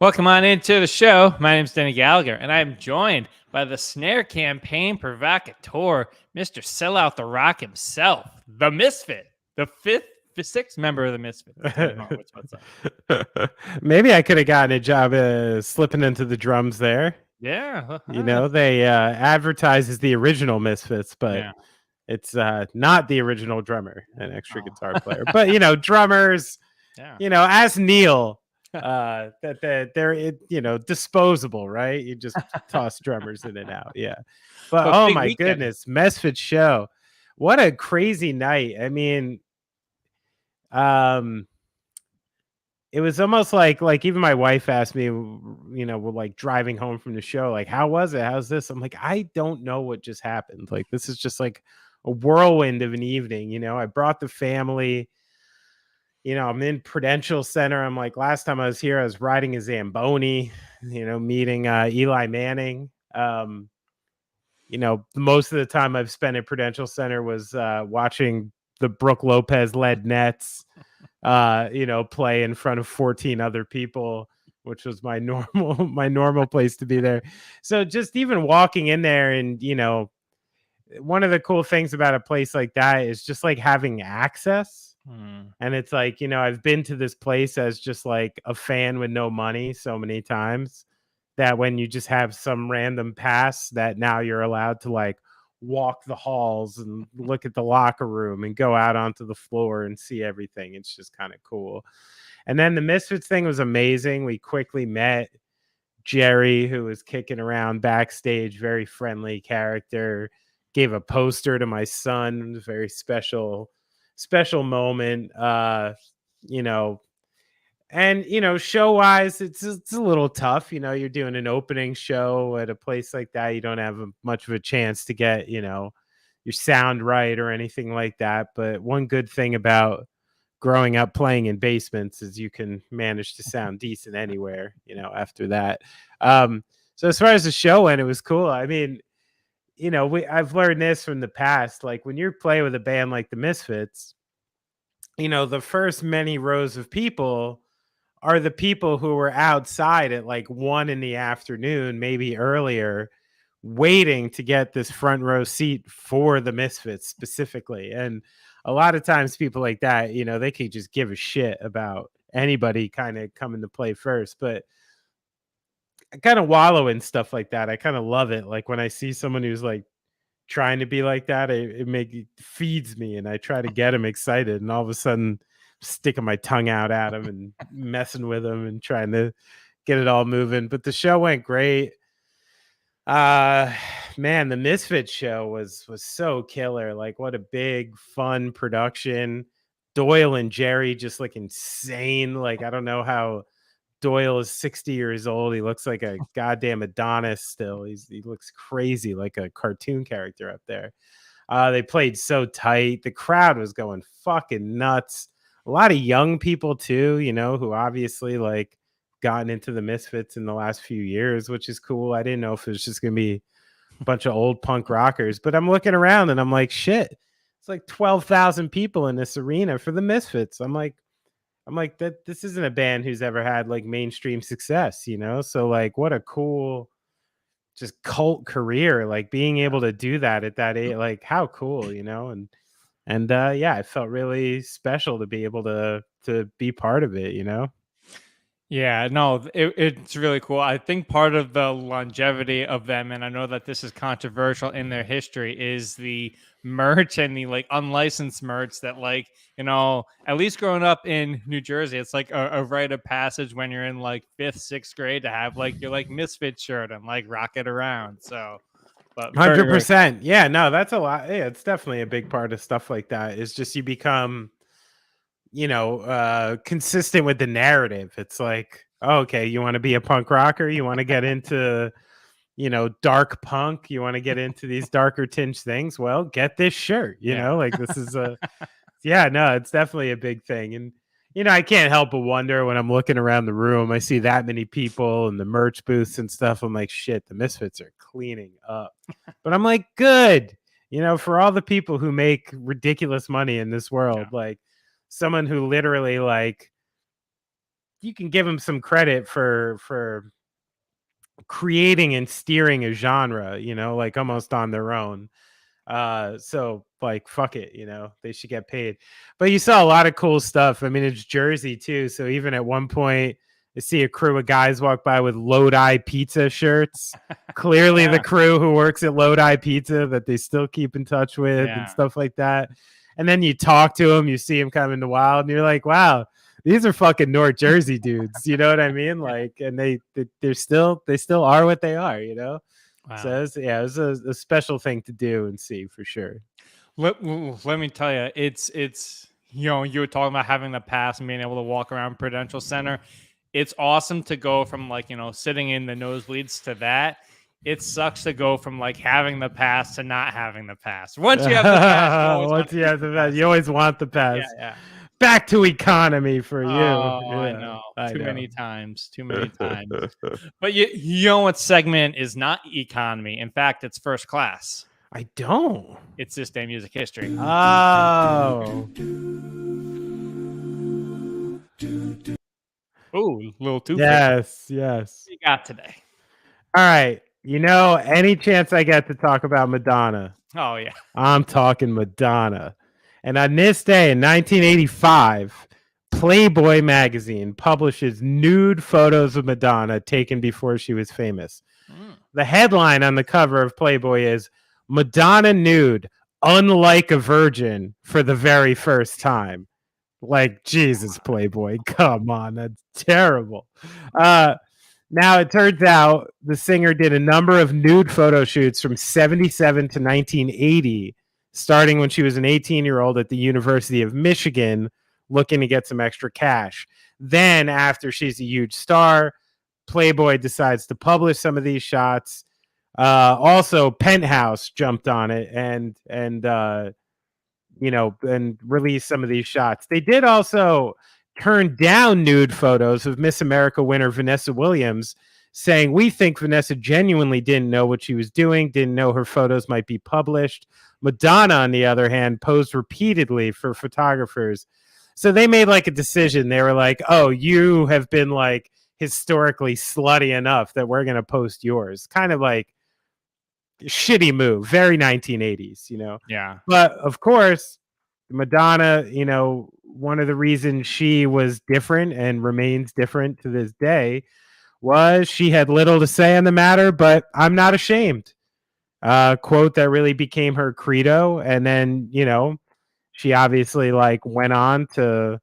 Welcome on into the show. My name's Deny Gallagher, and I'm joined by the snare campaign provocateur, Mr. Sellout the Rock himself, the Misfit, the sixth member of the Misfit. Benny Horowitz, what's up? Maybe I could have gotten a job slipping into the drums there. Yeah. You know, they advertise as the original Misfits, but Yeah. it's not the original drummer, an extra guitar player. But, drummers, Yeah. as Neil, that they're disposable, right? You just toss drummers in and out. Yeah. But But oh big my weekend. goodness, Misfit show. What a crazy night. I mean, it was almost like even my wife asked me, we're like driving home from the show, like, how was it? How's this? I'm like, I don't know what just happened. Like, this is just like a whirlwind of an evening. I brought the family. I'm in Prudential Center. I'm like, last time I was here, I was riding a Zamboni, meeting Eli Manning. Most of the time I've spent at Prudential Center was watching the Brooke Lopez led Nets, play in front of 14 other people, which was my normal place to be there. So just even walking in there and, one of the cool things about a place like that is just like having access. And it's like, I've been to this place as just like a fan with no money so many times that when you just have some random pass that now you're allowed to like walk the halls and look at the locker room and go out onto the floor and see everything. It's just kind of cool. And then the Misfits thing was amazing. We quickly met Jerry, who was kicking around backstage, very friendly character, gave a poster to my son. It was a very special moment. And show wise, it's a little tough. You're doing an opening show at a place like that. You don't have much of a chance to get your sound right or anything like that. But one good thing about growing up playing in basements is you can manage to sound decent anywhere, after that. So as far as the show went, it was cool. I mean, I've learned this from the past. Like when you're playing with a band like the Misfits, the first many rows of people are the people who were outside at like 1 PM, maybe earlier, waiting to get this front row seat for the Misfits specifically. And a lot of times people like that, they could just give a shit about anybody kind of coming to play first. But I kind of wallow in stuff like that. I kind of love it. Like when I see someone who's like trying to be like that, it feeds me, and I try to get them excited, and all of a sudden sticking my tongue out at them and messing with them and trying to get it all moving. But the show went great. Man, the Misfit show was so killer. Like what a big fun production. Doyle and Jerry just look insane. Like I don't know how Doyle is 60 years old. He looks like a goddamn Adonis still. He looks crazy, like a cartoon character up there. They played so tight. The crowd was going fucking nuts. A lot of young people too, who obviously like gotten into the Misfits in the last few years, which is cool. I didn't know if it was just going to be a bunch of old punk rockers, but I'm looking around and I'm like, shit, it's like 12,000 people in this arena for the Misfits. I'm like, that this isn't a band who's ever had like mainstream success, So like, what a cool, just cult career, like being able to do that at that age, like how cool, and yeah, I felt really special to be able to be part of it, Yeah, no, it's really cool. I think part of the longevity of them, and I know that this is controversial in their history, is the merch and the like unlicensed merch that like, at least growing up in New Jersey, it's like a rite of passage when you're in like 5th, 6th grade to have like your like Misfit shirt and like rock it around. So, but 100%. Yeah, no, that's a lot. Yeah, it's definitely a big part of stuff like that. Is just you become consistent with the narrative. It's like, okay, you want to be a punk rocker, you want to get into dark punk, you want to get into these darker tinge things, well, get this shirt, like this is a yeah, no, it's definitely a big thing. And I can't help but wonder when I'm looking around the room, I see that many people and the merch booths and stuff, I'm like, shit, the Misfits are cleaning up. But I'm like, good, for all the people who make ridiculous money in this world, like someone who literally like you can give them some credit for creating and steering a genre, like almost on their own. So like, fuck it, they should get paid. But you saw a lot of cool stuff. I mean, it's Jersey too. So even at one point, I see a crew of guys walk by with Lodi Pizza shirts. Clearly the crew who works at Lodi Pizza that they still keep in touch with and stuff like that. And then you talk to them, you see them come in the wild, and you're like, wow, these are fucking North Jersey dudes. You know what I mean? Like, and they still are what they are, Wow. So it was a special thing to do and see for sure. Let me tell you, it's you were talking about having the pass and being able to walk around Prudential Center. It's awesome to go from like, sitting in the nosebleeds to that. It sucks to go from like having the pass to not having the pass. Once you have the pass, you always want the pass. Yeah. Back to economy for you. I know. Too many times. But you know what segment is not economy? In fact, it's first class. I don't. It's This Day Music History. Oh. Ooh, little too. Yes. What you got today? All right. Any chance I get to talk about Madonna? Oh, yeah. I'm talking Madonna. And on this day in 1985, Playboy magazine publishes nude photos of Madonna taken before she was famous. The headline on the cover of Playboy is Madonna nude, unlike a virgin for the very first time. Like, Jesus, Playboy, come on, that's terrible. Now, it turns out the singer did a number of nude photo shoots from 1977 to 1980, starting when she was an 18-year-old at the University of Michigan, looking to get some extra cash. Then, after she's a huge star, Playboy decides to publish some of these shots. Also, Penthouse jumped on it and released some of these shots. They did also turn down nude photos of Miss America winner Vanessa Williams, saying, we think Vanessa genuinely didn't know what she was doing, didn't know her photos might be published. Madonna, on the other hand, posed repeatedly for photographers. So they made like a decision. They were like, oh, you have been like historically slutty enough that we're going to post yours. Kind of like shitty move, very 1980s, Yeah. But of course, Madonna, one of the reasons she was different and remains different to this day was she had little to say on the matter, but I'm not ashamed. Quote that really became her credo. And then, she obviously like went on to,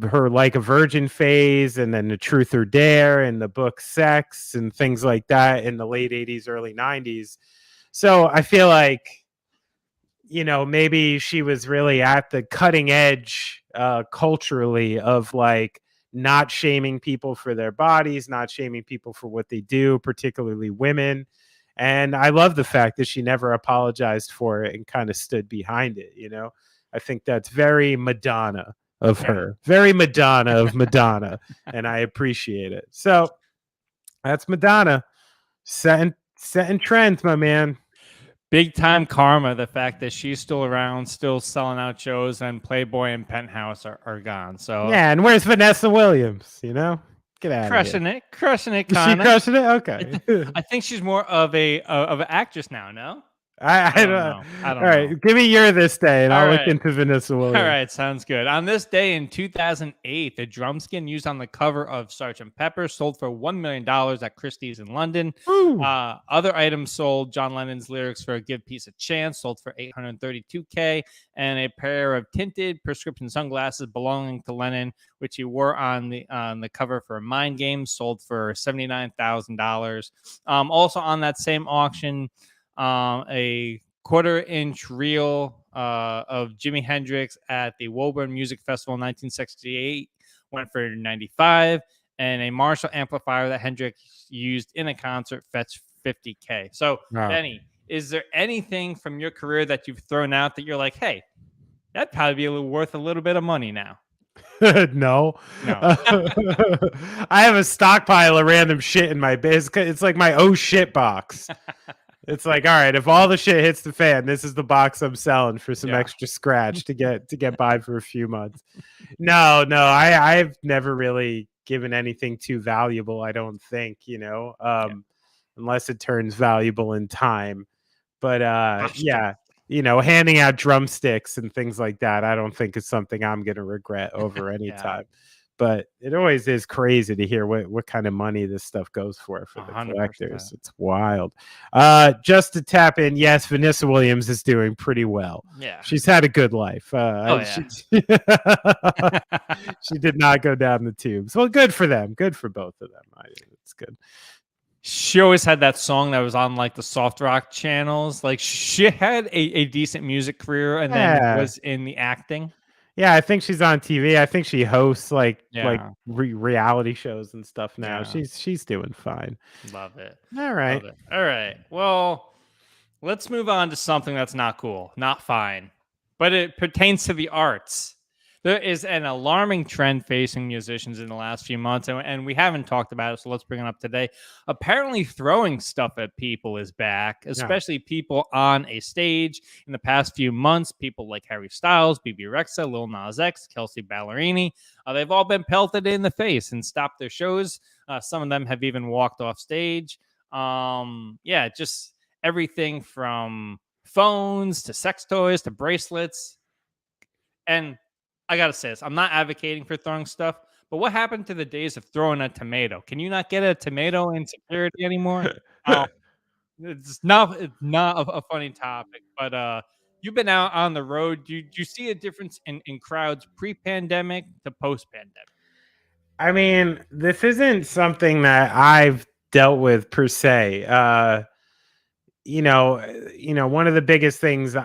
her Like a Virgin phase, and then The Truth or Dare and the book Sex and things like that in the late 80s, early 90s. So I feel like, maybe she was really at the cutting edge culturally of like not shaming people for their bodies, not shaming people for what they do, particularly women. And I love the fact that she never apologized for it and kind of stood behind it. I think that's very Madonna of her, very Madonna of Madonna. And I appreciate it. So that's Madonna setting trends, my man. Big time karma, the fact that she's still around, still selling out shows, and Playboy and Penthouse are gone. So yeah, and where's Vanessa Williams? Get out of here. Crushing it, Is she crushing it? Okay. I think she's more of an actress now. No, I don't know. All right, give me your This Day, and I'll look into Vanessa Williams. All right, sounds good. On this day in 2008, the drum skin used on the cover of Sgt. Pepper sold for $1 million at Christie's in London. Other items sold: John Lennon's lyrics for "Give Peace a Chance" sold for $832K, and a pair of tinted prescription sunglasses belonging to Lennon, which he wore on the cover for Mind Games, sold for $79,000. Also on that same auction, a 1/4-inch reel of Jimi Hendrix at the Woburn Music Festival in 1968 went for $95, and a Marshall amplifier that Hendrix used in a concert fetched $50K. So, Benny, is there anything from your career that you've thrown out that you're like, hey, that'd probably be worth a little bit of money now? No. I have a stockpile of random shit in my base. It's like my oh shit box. It's like, all right, if all the shit hits the fan, this is the box I'm selling for some Yeah. extra scratch to get by for a few months. No, I've never really given anything too valuable, I don't think, unless it turns valuable in time. But yeah, handing out drumsticks and things like that, I don't think is something I'm going to regret over any Yeah. time. But it always is crazy to hear what kind of money this stuff goes for the 100%. collectors. It's wild. Just to tap in, yes, Vanessa Williams is doing pretty well. Yeah. She's had a good life. Yeah. She did not go down the tubes. Well, good for them. Good for both of them. It's good. She always had that song that was on like the soft rock channels. Like she had a decent music career and then was in the acting. Yeah, I think she's on TV. I think she hosts like reality shows and stuff now. Yeah. She's doing fine. Love it. All right. Love it. All right. Well, let's move on to something that's not cool, not fine, but it pertains to the arts. There is an alarming trend facing musicians in the last few months, and we haven't talked about it, so let's bring it up today. Apparently, throwing stuff at people is back, especially people on a stage. In the past few months, people like Harry Styles, BB Rexa, Lil Nas X, Kelsey Ballerini, they've all been pelted in the face and stopped their shows. Some of them have even walked off stage. Just everything from phones to sex toys to bracelets. And I gotta say this, I'm not advocating for throwing stuff, but what happened to the days of throwing a tomato? Can you not get a tomato in security anymore? It's not a funny topic, but you've been out on the road. Do you see a difference in crowds pre-pandemic to post-pandemic? I mean, this isn't something that I've dealt with per se. One of the biggest things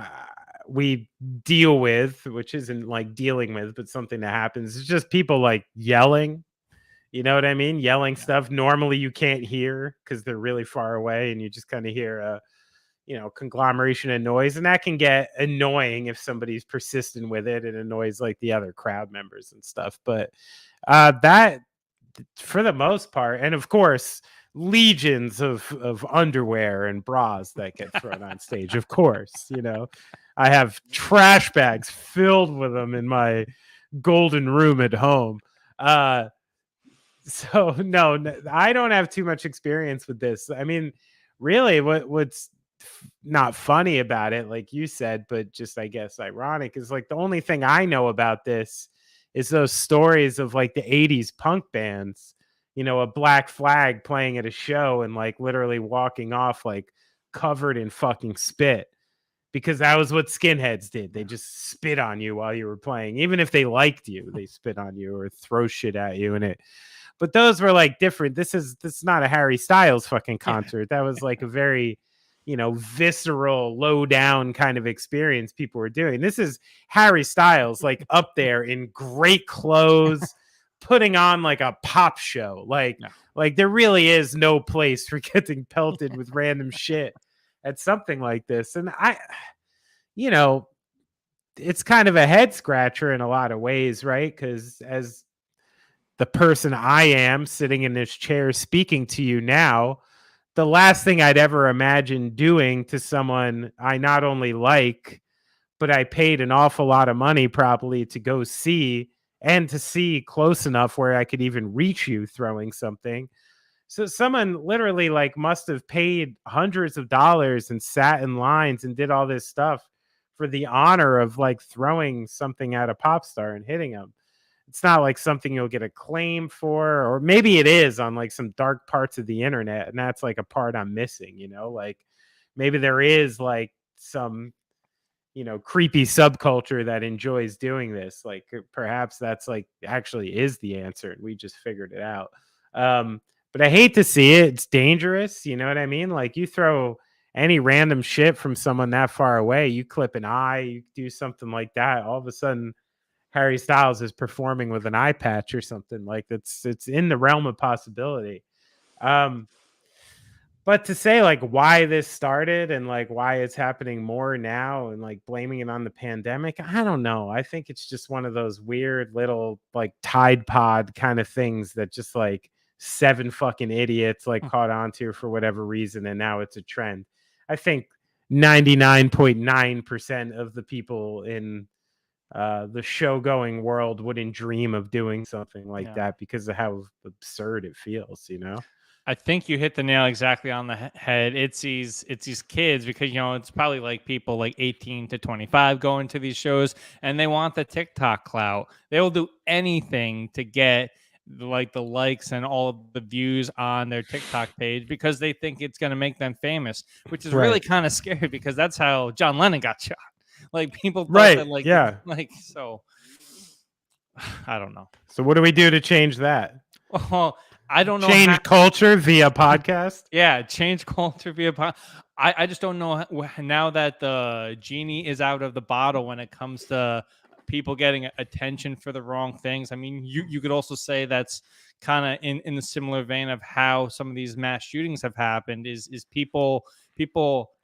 we deal with, which isn't like dealing with, but something that happens, is just people like yelling. You know what I mean? Yelling stuff normally you can't hear because they're really far away, and you just kind of hear a conglomeration of noise, and that can get annoying if somebody's persistent with it. It annoys like the other crowd members and stuff. But that, for the most part, and of course, legions of underwear and bras that get thrown on stage. Of course, I have trash bags filled with them in my golden room at home. So no, I don't have too much experience with this. I mean, really, what's not funny about it, like you said, but just I guess ironic, is like the only thing I know about this is those stories of like the 80s punk bands, a Black Flag playing at a show and like literally walking off like covered in fucking spit, because that was what skinheads did. They just spit on you while you were playing. Even if they liked you, they spit on you or throw shit at you. But those were like different. This is not a Harry Styles fucking concert. That was like a very, visceral, low down kind of experience people were doing. This is Harry Styles, like up there in great clothes, putting on like a pop show. Like there really is no place for getting pelted with random shit at something like this. And it's kind of a head scratcher in a lot of ways, right? Because as the person I am sitting in this chair speaking to you now, the last thing I'd ever imagine doing to someone I not only like, but I paid an awful lot of money probably to go see, and to see close enough where I could even reach you throwing something. So someone literally like must have paid hundreds of dollars and sat in lines and did all this stuff for the honor of like throwing something at a pop star and hitting them. It's not like something you'll get a claim for, or maybe it is on like some dark parts of the internet, and that's like a part I'm missing, like maybe there is like some, creepy subculture that enjoys doing this. Like perhaps that's like actually is the answer and we just figured it out. But I hate to see it. It's dangerous. You know what I mean? Like you throw any random shit from someone that far away, you clip an eye, you do something like that, all of a sudden Harry Styles is performing with an eye patch or something. Like it's in the realm of possibility. But to say like why this started and like why it's happening more now and like blaming it on the pandemic, I don't know. I think it's just one of those weird little like Tide Pod kind of things that just like 7 fucking idiots like caught on to for whatever reason, and now it's a trend. I think 99.9% of the people in the show going world wouldn't dream of doing something like Yeah. that because of how absurd it feels, you know? I think you hit the nail exactly on the head. It's these kids, because it's probably like people like 18 to 25 going to these shows, and they want the TikTok clout. They will do anything to get like the likes and all of the views on their TikTok page because they think it's going to make them famous, which is really Right. kind of scary because that's how John Lennon got shot. Like people thought that Right. Yeah. so I don't know. So what do we do to change that? Well, I don't know how. Change culture via podcast? Yeah, change culture via I just don't know now that the genie is out of the bottle when it comes to people getting attention for the wrong things. I mean, you could also say that's kind of in the similar vein of how some of these mass shootings have happened. Is people?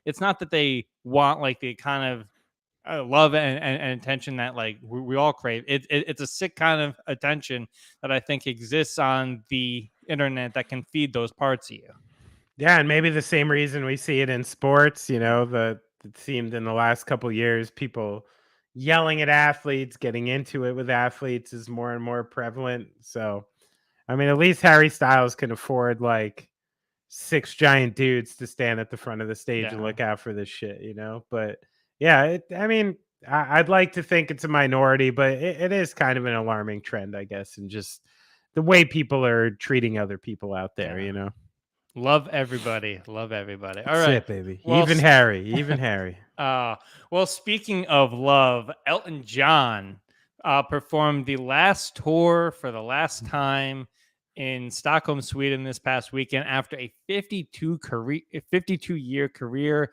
It's not that they want like the kind of love and attention that like we all crave. It's a sick kind of attention that I think exists on the internet that can feed those parts of you. Yeah, and maybe the same reason we see it in sports, it seemed in the last couple years, people yelling at athletes, getting into it with athletes is more and more prevalent. So, I mean, at least Harry Styles can afford like 6 giant dudes to stand at the front of the stage and Yeah. look out for this shit, But yeah, I mean, I'd like to think it's a minority, but it is kind of an alarming trend, I guess, and just the way people are treating other people out there, Yeah. Love everybody. Love everybody. All That's right. it, baby. Well, Even Harry. well, speaking of love, Elton John performed the last tour for the last time in Stockholm, Sweden this past weekend after a 52-year career.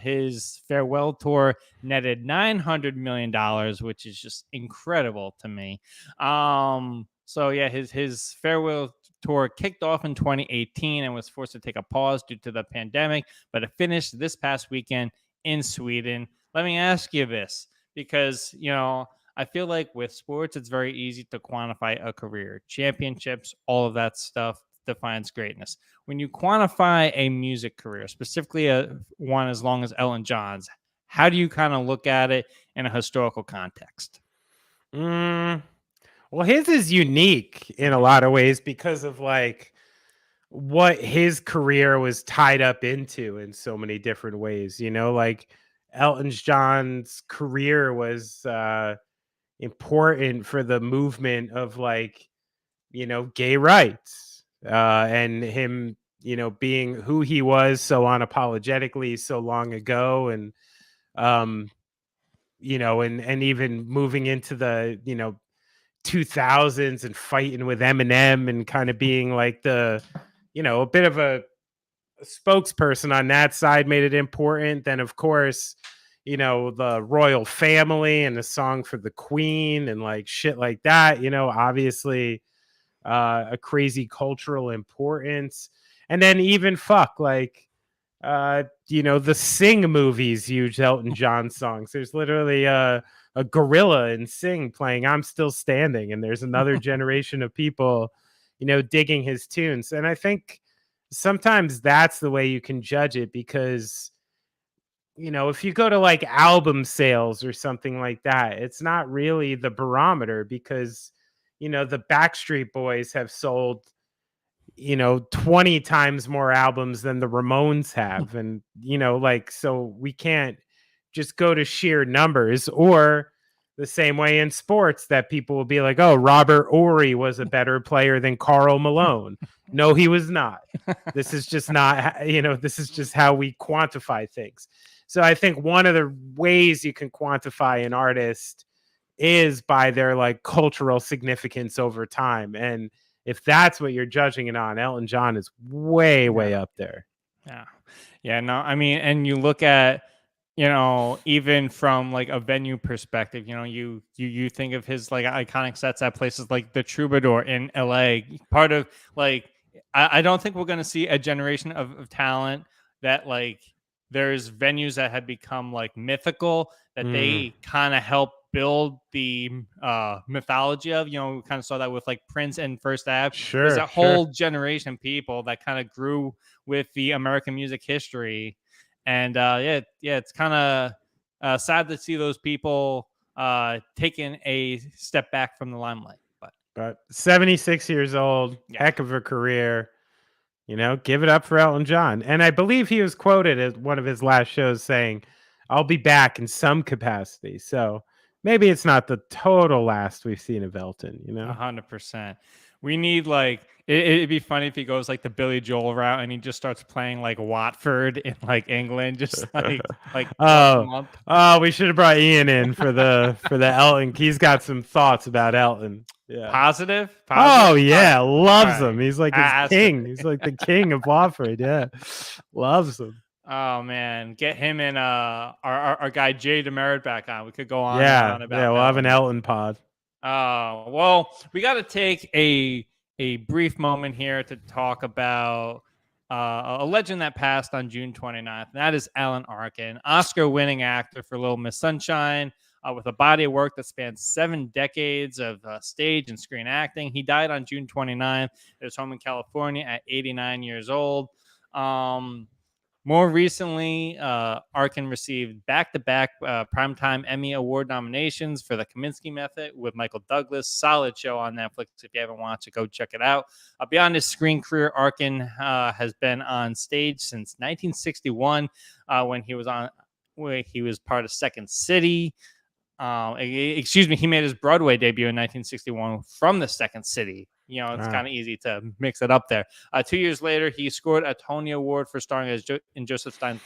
His farewell tour netted $900 million, which is just incredible to me. So yeah, his farewell tour kicked off in 2018 and was forced to take a pause due to the pandemic, but it finished this past weekend in Sweden. Let me ask you this, because I feel like with sports it's very easy to quantify a career. Championships, all of that stuff defines greatness. When you quantify a music career, specifically one as long as Elton John's, how do you kind of look at it in a historical context? Well, his is unique in a lot of ways because of like what his career was tied up into in so many different ways, like Elton John's career was important for the movement of like, gay rights, and him, being who he was so unapologetically so long ago. And, and even moving into the, 2000s and fighting with Eminem and kind of being like a bit of a spokesperson on that side made it important. Then, of course, the royal family and the song for the queen and like shit like that, obviously a crazy cultural importance. And then even like, the Sing movies use Elton John songs. There's literally a gorilla in Sing playing I'm Still Standing, and there's another generation of people, digging his tunes. And I think sometimes that's the way you can judge it, because if you go to like album sales or something like that, it's not really the barometer, because the Backstreet Boys have sold 20 times more albums than the Ramones have. And, like, so we can't just go to sheer numbers, or the same way in sports that people will be like, oh, Robert Ory was a better player than Karl Malone. No, he was not. This is just not, this is just how we quantify things. So I think one of the ways you can quantify an artist is by their like cultural significance over time. And if that's what you're judging it on, Elton John is way up there. Yeah. No, I mean, and you look at, even from like a venue perspective, you think of his like iconic sets at places like the Troubadour in LA. Part of like, I don't think we're going to see a generation of talent that like there's venues that have become like mythical that they kind of help build the mythology of. We kind of saw that with like Prince and First Ave. There's a whole generation of people that kind of grew with the American music history, And it's kind of sad to see those people taking a step back from the limelight. But 76 years old, heck of a career. Give it up for Elton John. And I believe he was quoted at one of his last shows saying, "I'll be back in some capacity." So maybe it's not the total last we've seen of Elton, 100%. We need it'd be funny if he goes like the Billy Joel route and he just starts playing like Watford in like England, just like once a month. We should have brought Ian in for the Elton. He's got some thoughts about Elton. Yeah. Positive? Oh yeah, loves him. He's like his king. He's like the king of Watford. Yeah, loves him. Oh man, get him and our guy Jay Demerit back on. We could go on. Yeah, and on about yeah. We'll have an Elton pod. Well, we got to take a brief moment here to talk about a legend that passed on June 29th. And that is Alan Arkin, Oscar-winning actor for Little Miss Sunshine, with a body of work that spans 7 decades of stage and screen acting. He died on June 29th at his home in California at 89 years old. More recently, Arkin received back-to-back Primetime Emmy Award nominations for The Kominsky Method with Michael Douglas. Solid show on Netflix. If you haven't watched it, go check it out. Beyond his screen career, Arkin has been on stage since 1961 when he was part of Second City. He made his Broadway debut in 1961 from the Second City. It's kind of easy to mix it up there. 2 years later, he scored a Tony Award for starring in Joseph Stein's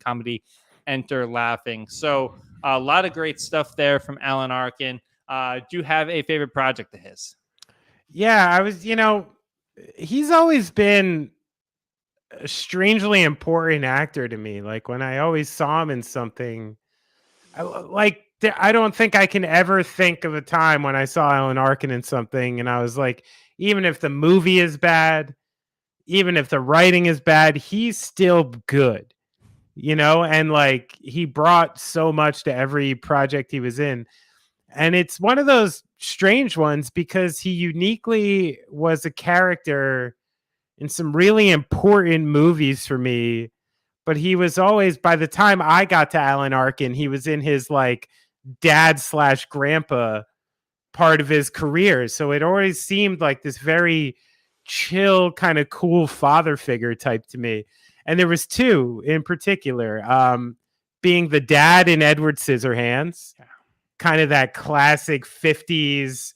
comedy Enter Laughing. So a lot of great stuff there from Alan Arkin. Do you have a favorite project of his? Yeah, I was, he's always been a strangely important actor to me. Like when I always saw him in something, I don't think I can ever think of a time when I saw Alan Arkin in something and I was like, even if the movie is bad, even if the writing is bad, he's still good, and like he brought so much to every project he was in. And it's one of those strange ones because he uniquely was a character in some really important movies for me. But he was always, by the time I got to Alan Arkin, he was in his like dad/grandpa part of his career. So it always seemed like this very chill, kind of cool father figure type to me. And there was 2 in particular, being the dad in Edward Scissorhands, kind of that classic 50s,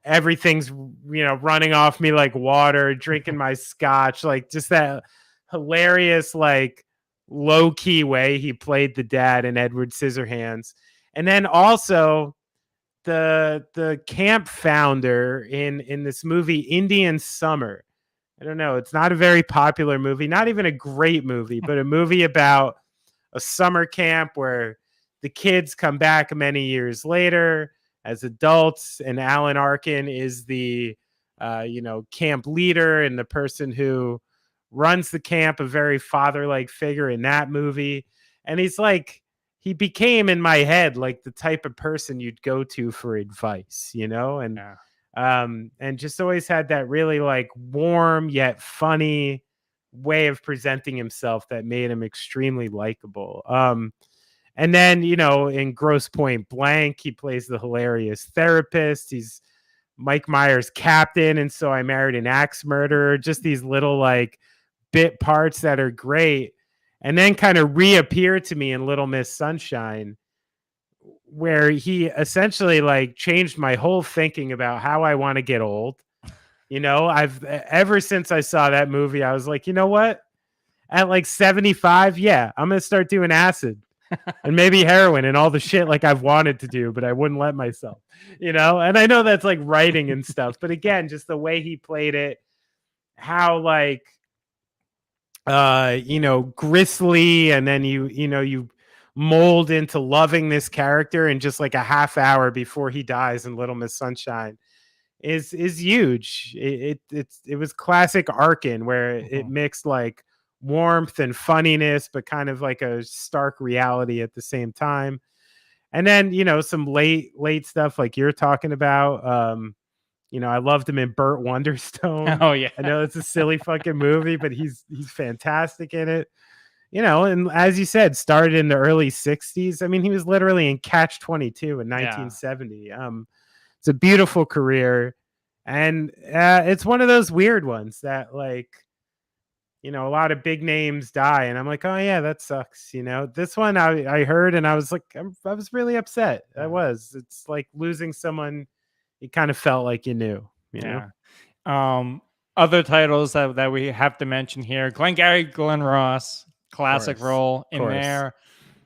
everything's, running off me like water, drinking my scotch, like just that hilarious, like low key way he played the dad in Edward Scissorhands. And then also the camp founder in this movie Indian Summer. I don't know, it's not a very popular movie, not even a great movie, but a movie about a summer camp where the kids come back many years later as adults, and Alan Arkin is the camp leader and the person who runs the camp, a very father-like figure in that movie. And he's like, he became in my head like the type of person you'd go to for advice, and just always had that really like warm yet funny way of presenting himself that made him extremely likable. And then, in Grosse Pointe Blank, he plays the hilarious therapist. He's Mike Myers' captain, and So I Married an Axe Murderer. Just these little like bit parts that are great. And then kind of reappeared to me in Little Miss Sunshine, where he essentially like changed my whole thinking about how I want to get old. I've ever since I saw that movie, I was like, you know what? At like 75, yeah, I'm going to start doing acid and maybe heroin and all the shit like I've wanted to do, but I wouldn't let myself, And I know that's like writing and stuff, but again, just the way he played it, how like, grisly, and then you mold into loving this character in just like a half hour before he dies in Little Miss Sunshine is huge. It was classic Arkin, where it mixed like warmth and funniness, but kind of like a stark reality at the same time. And then some late stuff like you're talking about. I loved him in Burt Wonderstone. Oh yeah, I know it's a silly fucking movie, but he's fantastic in it. and as you said, started in the early 60s. I mean, he was literally in Catch 22 in Yeah. 1970. It's a beautiful career. And it's one of those weird ones that, like, a lot of big names die. And I'm like, oh, yeah, that sucks. This one I heard and I was like, I was really upset. I was. It's like losing someone you kind of felt like you knew. Yeah. Other titles that we have to mention here: Glengarry Glen Ross, classic role in there.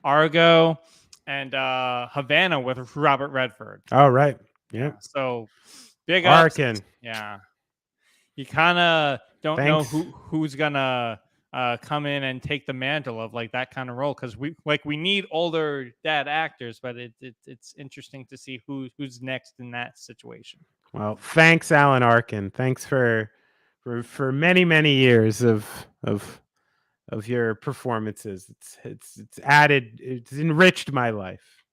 Argo and Havana with Robert Redford. Oh, right. Yeah. So big ups. Arkin. Yeah. You kind of don't know Thanks. who's gonna come in and take the mantle of like that kind of role, because we need older dad actors, but it's interesting to see who's next in that situation. Well, thanks, Alan Arkin. Thanks for many years of your performances. It's enriched my life.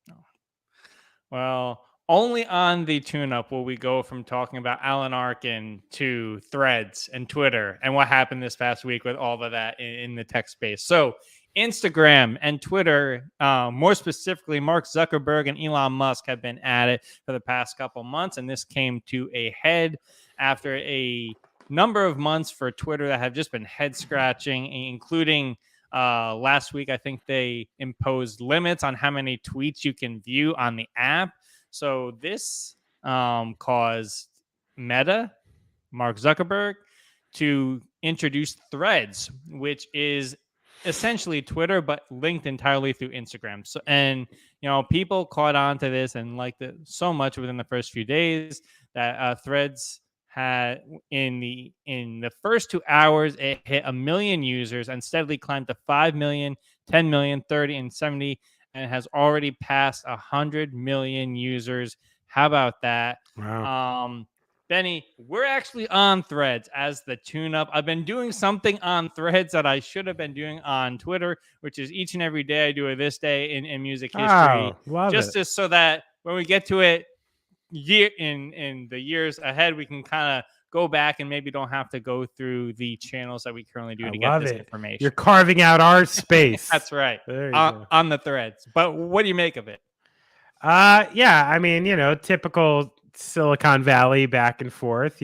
Well, only on the tune-up will we go from talking about Alan Arkin to Threads and Twitter and what happened this past week with all of that in the tech space. So Instagram and Twitter, more specifically, Mark Zuckerberg and Elon Musk have been at it for the past couple months, and this came to a head after a number of months for Twitter that have just been head-scratching, including last week. I think they imposed limits on how many tweets you can view on the app. So this caused Meta, Mark Zuckerberg, to introduce Threads, which is essentially Twitter but linked entirely through Instagram. So, and people caught on to this and liked it so much within the first few days that Threads had in the first 2 hours it hit 1 million users and steadily climbed to 5 million, 10 million, 30, and 70, and has already passed 100 million users. How about that? Wow. Benny, we're actually on Threads as the tune-up. I've been doing something on Threads that I should have been doing on Twitter, which is each and every day I do a This Day in music history. Just so that when we get to it in the years ahead, we can kind of go back and maybe don't have to go through the channels that we currently do to get this information. You're carving out our space. That's right. On the Threads. But what do you make of it? Yeah, I mean, typical Silicon Valley back and forth.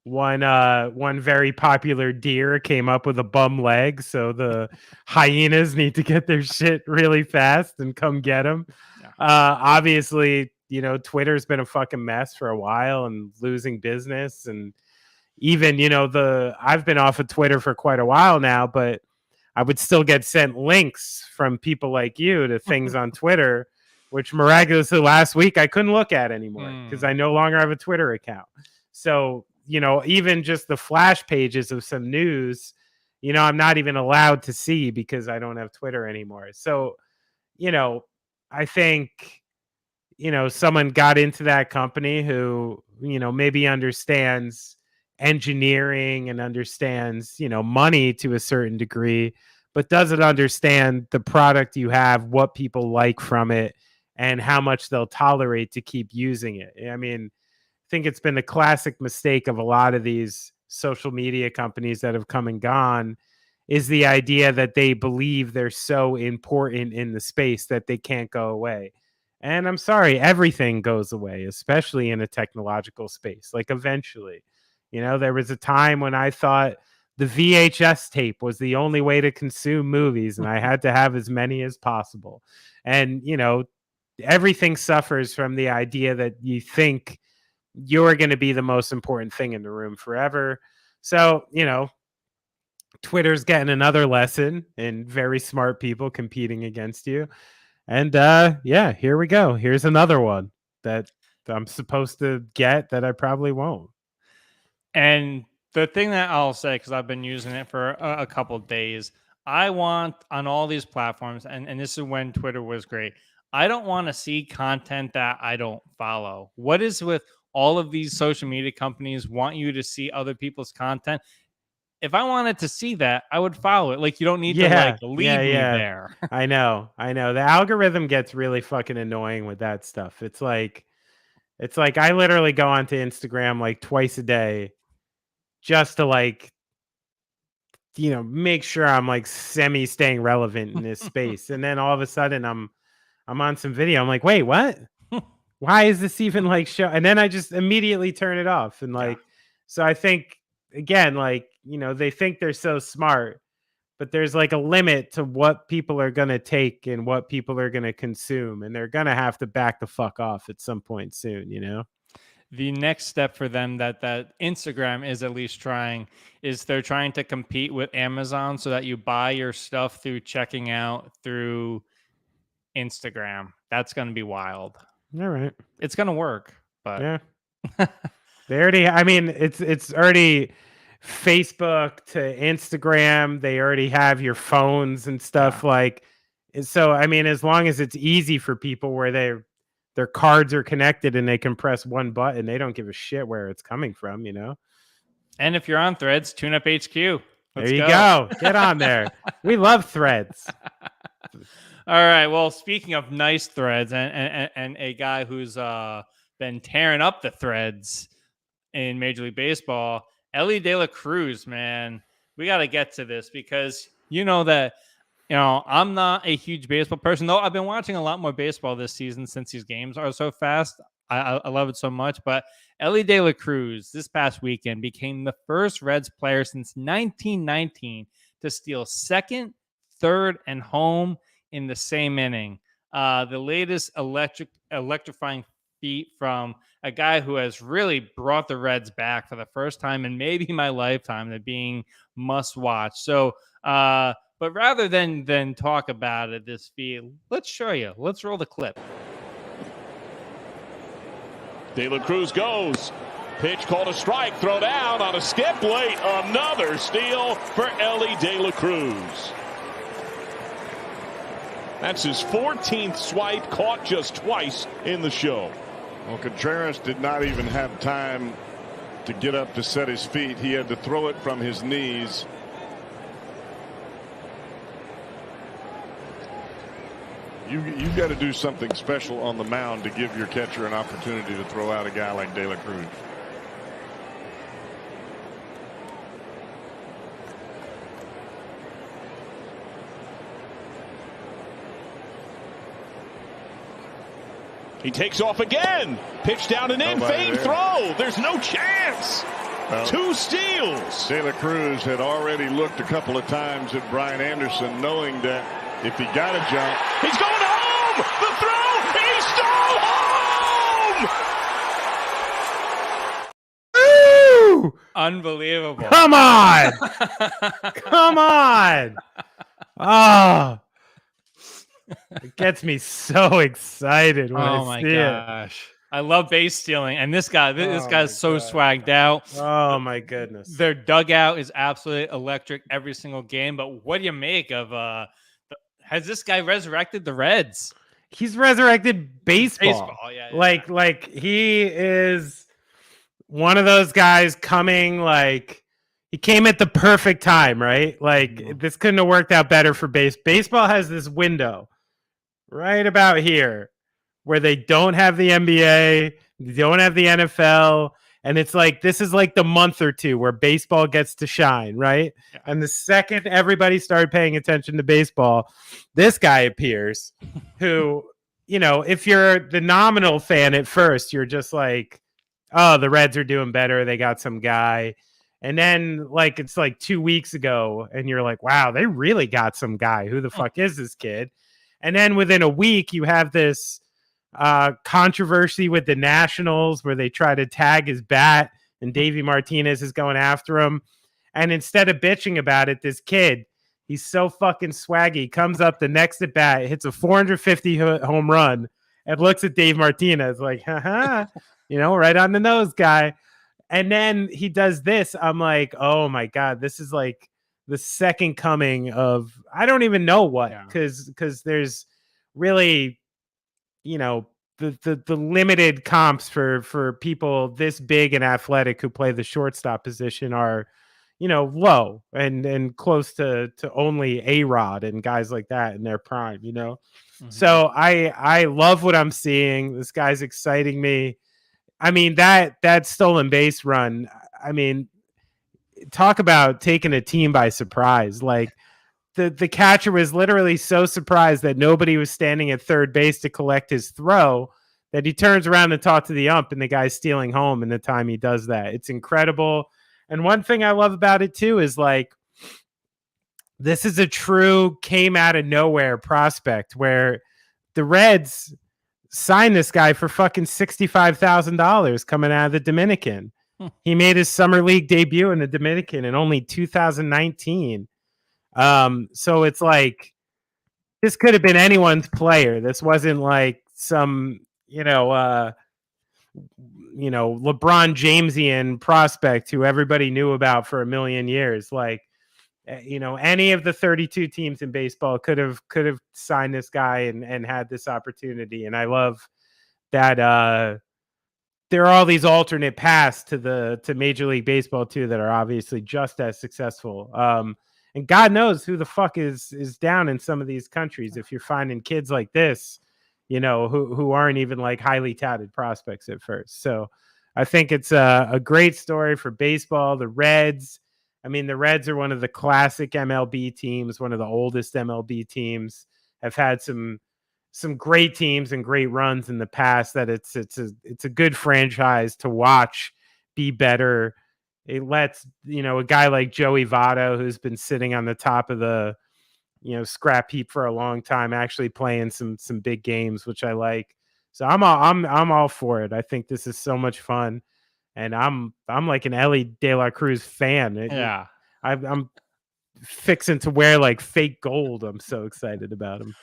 One very popular deer came up with a bum leg, so the hyenas need to get their shit really fast and come get them. Obviously, Twitter's been a fucking mess for a while and losing business, and even I've been off of Twitter for quite a while now, but I would still get sent links from people like you to things on Twitter, which miraculously last week I couldn't look at anymore because I no longer have a Twitter account. So, even just the flash pages of some news, I'm not even allowed to see because I don't have Twitter anymore. So, I think, someone got into that company who, maybe understands engineering and understands, money to a certain degree, but doesn't understand the product you have, what people like from it, and how much they'll tolerate to keep using it. I mean, I think it's been the classic mistake of a lot of these social media companies that have come and gone is the idea that they believe they're so important in the space that they can't go away. And I'm sorry, everything goes away, especially in a technological space. Like eventually, there was a time when I thought the VHS tape was the only way to consume movies and I had to have as many as possible. And, everything suffers from the idea that you think you're going to be the most important thing in the room forever. So, Twitter's getting another lesson in very smart people competing against you. And yeah, here we go. Here's another one that I'm supposed to get that I probably won't. And the thing that I'll say, because I've been using it for a couple of days, I want on all these platforms, and this is when Twitter was great, I don't want to see content that I don't follow. What is with all of these social media companies want you to see other people's content? If I wanted to see that, I would follow it. Like, you don't need to lead me there. I know. The algorithm gets really fucking annoying with that stuff. It's like I literally go onto Instagram like twice a day just to make sure I'm like semi staying relevant in this space. And then all of a sudden I'm on some video. I'm like, wait, what? Why is this even like show? And then I just immediately turn it off. And like, so I think again, like, they think they're so smart, but there's like a limit to what people are going to take and what people are going to consume. And they're going to have to back the fuck off at some point soon, The next step for them that Instagram is at least trying is they're trying to compete with Amazon so that you buy your stuff through checking out through Instagram. That's going to be wild. All right. It's going to work, but yeah. They already, I mean, it's already Facebook to Instagram. They already have your phones and stuff like, so, I mean, as long as it's easy for people where their cards are connected and they can press one button, they don't give a shit where it's coming from, And if you're on Threads, tune up HQ. There you go. Get on there. We love Threads. All right. Well, speaking of nice threads and a guy who's been tearing up the threads in Major League Baseball, Elly de la Cruz, man. We got to get to this because that I'm not a huge baseball person, though I've been watching a lot more baseball this season since these games are so fast. I love it so much. But Elly de la Cruz this past weekend became the first Reds player since 1919 to steal second, third, and home in the same inning. The latest electrifying feat from a guy who has really brought the Reds back for the first time in maybe my lifetime to being must watch. So, but rather than talk about it, this feat, let's show you. Let's roll the clip. De la Cruz goes. Pitch called a strike. Throw down on a skip late. Another steal for Elly de la Cruz. That's his 14th swipe, caught just twice in the show. Well, Contreras did not even have time to get up to set his feet. He had to throw it from his knees. You got to do something special on the mound to give your catcher an opportunity to throw out a guy like De La Cruz. He takes off again. Pitch down and in. Fade throw. There's no chance. Well, 2 steals. De La Cruz had already looked a couple of times at Brian Anderson, knowing that if he got a jump, he's going home. The throw. He's still home. Woo! Unbelievable. Come on. Come on. Oh. It gets me so excited when I see it. I love base stealing, and this guy's so swagged out. Oh my goodness. Their dugout is absolutely electric every single game. But what do you make of has this guy resurrected the Reds? He's resurrected baseball. Yeah. Like he is one of those guys coming, like he came at the perfect time, right? Like this couldn't have worked out better for baseball has this window right about here where they don't have the NBA, they don't have the NFL, and it's like this is like the month or two where baseball gets to shine, right? Yeah. And the second everybody started paying attention to baseball, this guy appears who, if you're the nominal fan at first, you're just like, oh, the Reds are doing better, they got some guy. And then like it's like 2 weeks ago and you're like, wow, they really got some guy. Who the fuck is this kid? And then within a week you have this controversy with the Nationals where they try to tag his bat and Davey Martinez is going after him. And instead of bitching about it, this kid, he's so fucking swaggy, comes up the next at bat, hits a 450 home run and looks at Dave Martinez like, haha, right on the nose, guy. And then he does this. I'm like, oh my God, this is like the second coming of, I don't even know what, because there's really, the limited comps for people this big and athletic who play the shortstop position are, low and close to only A-Rod and guys like that in their prime, Mm-hmm. So I love what I'm seeing. This guy's exciting me. I mean, that stolen base run, I mean, talk about taking a team by surprise. Like the catcher was literally so surprised that nobody was standing at third base to collect his throw that he turns around and talks to the ump, and the guy's stealing home in the time he does that. It's incredible. And one thing I love about it too is like, this is a true came out of nowhere prospect where the Reds signed this guy for fucking $65,000 coming out of the Dominican. He made his summer league debut in the Dominican in only 2019. So it's like, this could have been anyone's player. This wasn't like some, LeBron Jamesian prospect who everybody knew about for a million years. Like, any of the 32 teams in baseball could have signed this guy and had this opportunity. And I love that there are all these alternate paths to Major League Baseball too that are obviously just as successful. And God knows who the fuck is down in some of these countries if you're finding kids like this, who aren't even like highly touted prospects at first. So I think it's a great story for baseball. The Reds are one of the classic MLB teams, one of the oldest MLB teams, have had some great teams and great runs in the past. That it's a good franchise to watch be better. It lets, a guy like Joey Votto, who's been sitting on the top of the, scrap heap for a long time, actually playing some big games, which I like. So I'm all for it. I think this is so much fun. And I'm like an Elly De La Cruz fan. Yeah. I'm fixing to wear like fake gold. I'm so excited about him.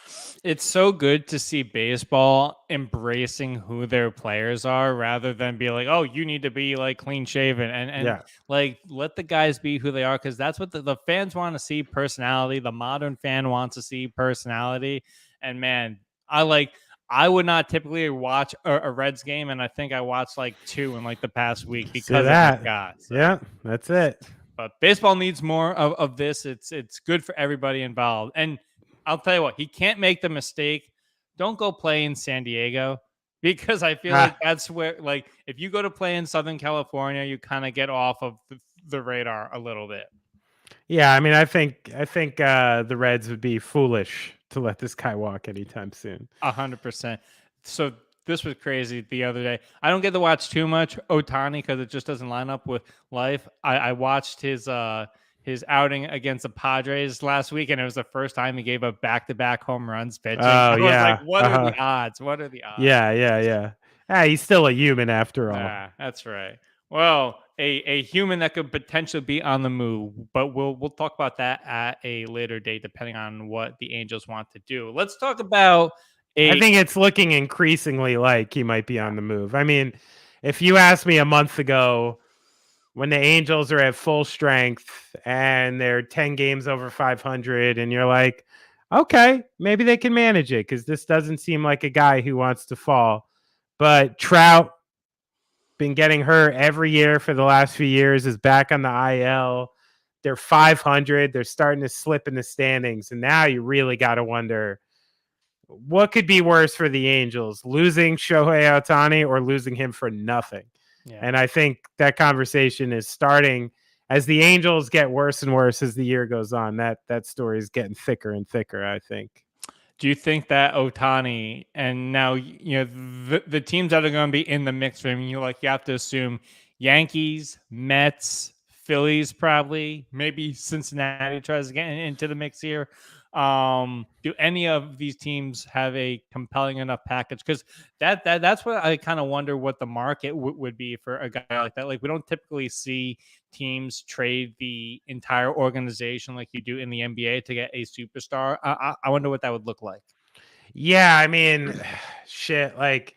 It's so good to see baseball embracing who their players are rather than be like, oh, you need to be like clean shaven and like let the guys be who they are, because that's what the fans want to see, personality. The modern fan wants to see personality. And man, I would not typically watch a Reds game, and I think I watched like 2 in like the past week because of that guy. So. Yeah, that's it. But baseball needs more of this. It's good for everybody involved. And I'll tell you what, he can't make the mistake. Don't go play in San Diego, because I feel like that's where, like, if you go to play in Southern California, you kind of get off of the radar a little bit. Yeah, I mean, I think the Reds would be foolish to let this guy walk anytime soon. 100%. So this was crazy the other day. I don't get to watch too much Ohtani because it just doesn't line up with life. I watched his outing against the Padres last week, and it was the first time he gave up back-to-back home runs pitching. I was like, what are the odds? What are the odds? Yeah. He's still a human after all. That's right. Well, a human that could potentially be on the move, but we'll talk about that at a later date, depending on what the Angels want to do. Let's talk about I think it's looking increasingly like he might be on the move. I mean, if you asked me a month ago when the Angels are at full strength and they're 10 games over 500, and you're like, okay, maybe they can manage it, because this doesn't seem like a guy who wants to fall. But Trout, been getting hurt every year for the last few years, is back on the IL. They're 500. They're starting to slip in the standings. And now you really got to wonder, what could be worse for the Angels, losing Shohei Ohtani or losing him for nothing? Yeah. And I think that conversation is starting as the Angels get worse and worse as the year goes on. That story is getting thicker and thicker, I think. Do you think that Ohtani, and now, the teams that are going to be in the mix for him, you have to assume Yankees, Mets, Phillies, probably, maybe Cincinnati tries to get into the mix here. Do any of these teams have a compelling enough package? Because that's what I kind of wonder what the market would be for a guy like that. Like, we don't typically see teams trade the entire organization like you do in the NBA to get a superstar. I wonder what that would look like. Yeah, I mean, shit. Like,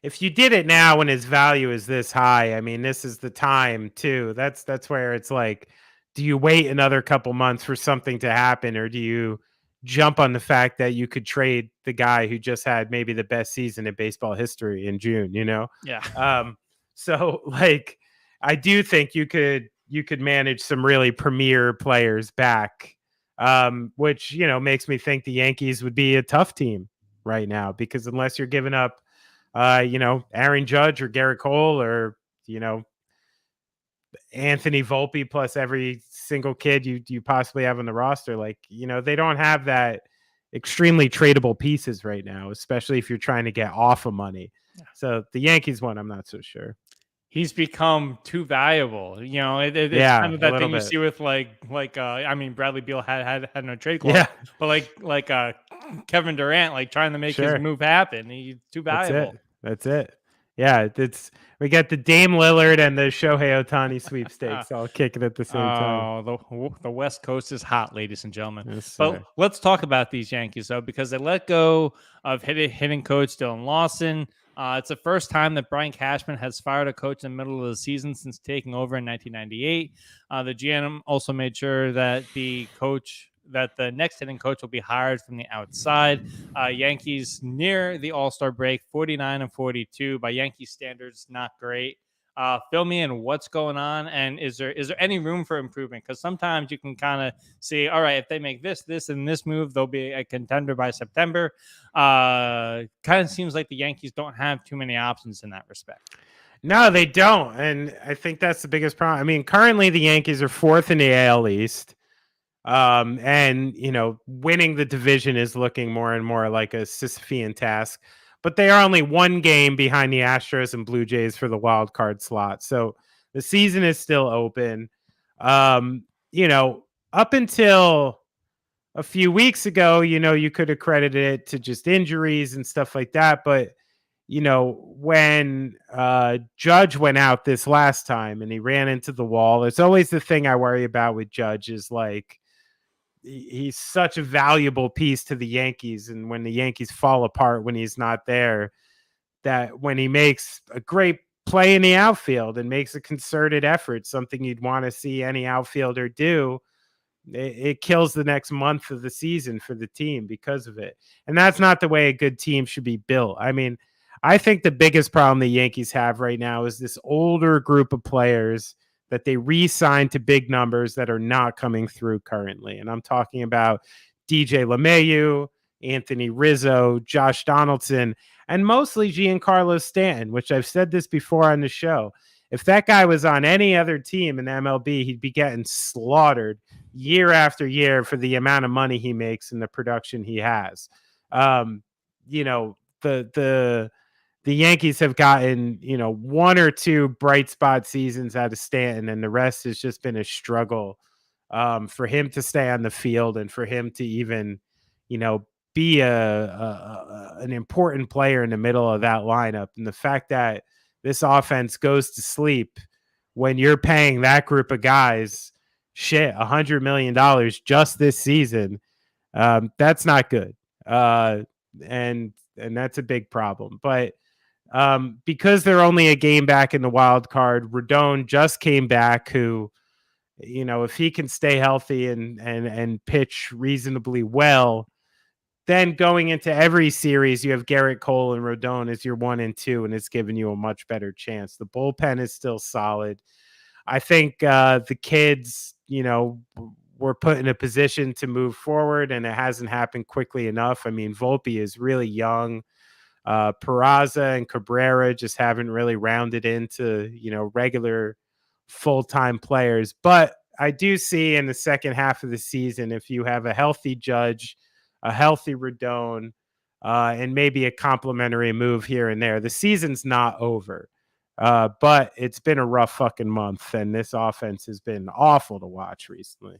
if you did it now when his value is this high, I mean, this is the time too. That's where it's like, do you wait another couple months for something to happen, or do you jump on the fact that you could trade the guy who just had maybe the best season in baseball history in June, Yeah. So like, I do think you could manage some really premier players back, which, makes me think the Yankees would be a tough team right now, because unless you're giving up, Aaron Judge or Garrett Cole or, Anthony Volpe plus every single kid you possibly have on the roster. Like, they don't have that extremely tradable pieces right now, especially if you're trying to get off of money. So the Yankees one, I'm not so sure. He's become too valuable. It's kind of that thing you see with I mean, Bradley Beal had no trade clause, but like Kevin Durant, like trying to make his move happen. He's too valuable. That's it. Yeah, we got the Dame Lillard and the Shohei Ohtani sweepstakes all kicking at the same time. Oh, the West Coast is hot, ladies and gentlemen. Yes, but let's talk about these Yankees, though, because they let go of hitting coach Dylan Lawson. It's the first time that Brian Cashman has fired a coach in the middle of the season since taking over in 1998. The GM also made sure that the next hitting coach will be hired from the outside. Yankees near the All-Star break, 49-42. By Yankee standards, not great. Fill me in what's going on, and is there any room for improvement? Because sometimes you can kind of see, all right, if they make this, and this move, they'll be a contender by September. Kind of seems like the Yankees don't have too many options in that respect. No, they don't, and I think that's the biggest problem. I mean, currently the Yankees are 4th in the AL East. And winning the division is looking more and more like a Sisyphean task, but they are only 1 game behind the Astros and Blue Jays for the wild card slot. So the season is still open. Up until a few weeks ago, you could have credited it to just injuries and stuff like that. But, when Judge went out this last time and he ran into the wall, it's always the thing I worry about with Judge is like, he's such a valuable piece to the Yankees. And when the Yankees fall apart, when he's not there, that when he makes a great play in the outfield and makes a concerted effort, something you'd want to see any outfielder do, it kills the next month of the season for the team because of it. And that's not the way a good team should be built. I mean, I think the biggest problem the Yankees have right now is this older group of players that they re-signed to big numbers that are not coming through currently. And I'm talking about DJ LeMahieu, Anthony Rizzo, Josh Donaldson, and mostly Giancarlo Stanton, which I've said this before on the show. If that guy was on any other team in MLB, he'd be getting slaughtered year after year for the amount of money he makes and the production he has. The Yankees have gotten, 1 or 2 bright spot seasons out of Stanton, and the rest has just been a struggle for him to stay on the field and for him to even, be an important player in the middle of that lineup. And the fact that this offense goes to sleep when you're paying that group of guys, $100 million just this season, that's not good. And that's a big problem. But because they're only a game back in the wild card, Rodon just came back, who, if he can stay healthy and pitch reasonably well, then going into every series, you have Garrett Cole and Rodon as your 1 and 2, and it's giving you a much better chance. The bullpen is still solid. I think the kids, were put in a position to move forward, and it hasn't happened quickly enough. I mean, Volpe is really young. Peraza and Cabrera just haven't really rounded into, regular full-time players. But I do see in the second half of the season, if you have a healthy Judge, a healthy Rodon, and maybe a complimentary move here and there, the season's not over. But it's been a rough fucking month, and this offense has been awful to watch recently.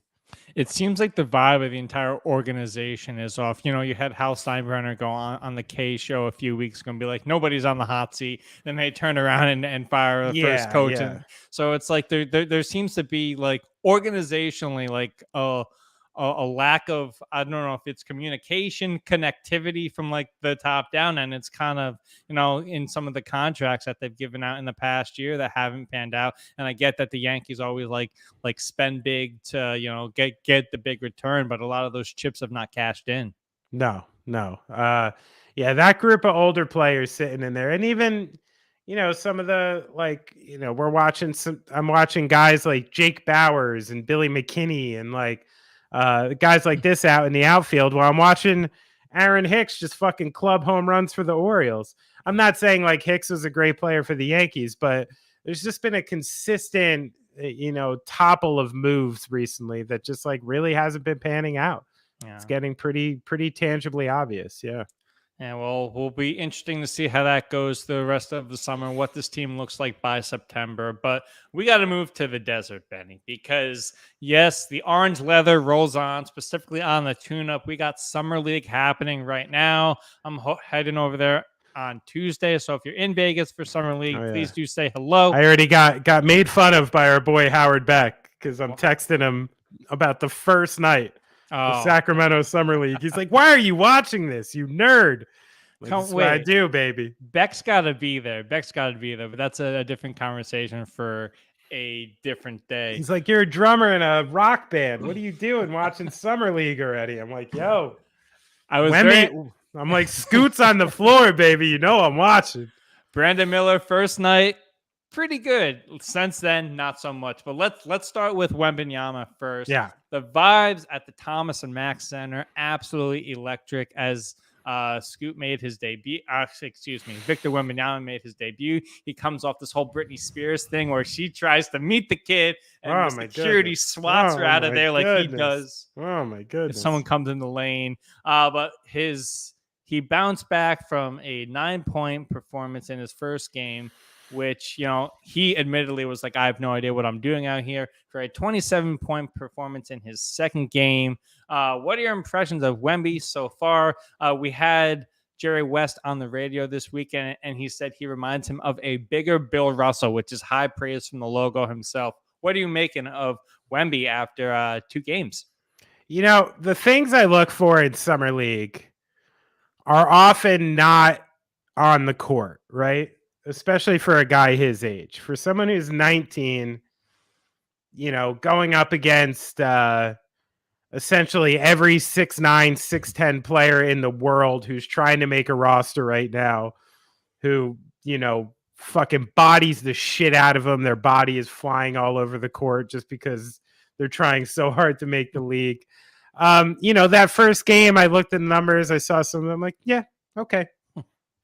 It seems like the vibe of the entire organization is off. You had Hal Steinbrenner go on the K show a few weeks ago and be like, nobody's on the hot seat. Then they turn around and fire the first coach. Yeah. And so it's like there seems to be like organizationally like a lack of, I don't know if it's communication, connectivity from like the top down. And it's kind of, in some of the contracts that they've given out in the past year that haven't panned out. And I get that the Yankees always like spend big to, get the big return, but a lot of those chips have not cashed in. No. That group of older players sitting in there. And even, some of the, I'm watching guys like Jake Bowers and Billy McKinney and guys like this out in the outfield while I'm watching Aaron Hicks just fucking club home runs for the Orioles. I'm not saying like Hicks was a great player for the Yankees, but there's just been a consistent topple of moves recently that just like really hasn't been panning out. Yeah. It's getting pretty tangibly obvious. Yeah. Yeah, well, will be interesting to see how that goes the rest of the summer, what this team looks like by September. But we got to move to the desert, Benny, because yes, the orange leather rolls on, specifically on the tune-up. We got Summer League happening right now. I'm heading over there on Tuesday. So if you're in Vegas for Summer League, please do say hello. I already got made fun of by our boy Howard Beck because I'm texting him about the first night. The Sacramento Summer League. He's like, "Why are you watching this, you nerd?" That's what I do, baby. Beck's got to be there. But that's a different conversation for a different day. He's like, "You're a drummer in a rock band. What are you doing watching Summer League already?" I'm like, "Yo, I'm like, Scoots on the floor, baby. You know I'm watching." Brandon Miller, first night, pretty good. Since then, not so much. But let's start with Wembanyama first. Yeah. The vibes at the Thomas and Mack Center, absolutely electric as Scoot made his debut. Victor Wembanyama made his debut. He comes off this whole Britney Spears thing where she tries to meet the kid and the security swats her out of there like he does. Oh my goodness. If someone comes in the lane. But he bounced back from a 9-point performance in his first game, which, he admittedly was like, I have no idea what I'm doing out here, for a 27-point performance in his second game. What are your impressions of Wemby so far? We had Jerry West on the radio this weekend, and he said he reminds him of a bigger Bill Russell, which is high praise from the logo himself. What are you making of Wemby after 2 games? The things I look for in Summer League are often not on the court, right? Especially for a guy his age. For someone who's 19, going up against essentially every 6'9", 6'10" player in the world who's trying to make a roster right now, who, fucking bodies the shit out of them. Their body is flying all over the court just because they're trying so hard to make the league. That first game, I looked at the numbers, I saw some of them, like, yeah, okay.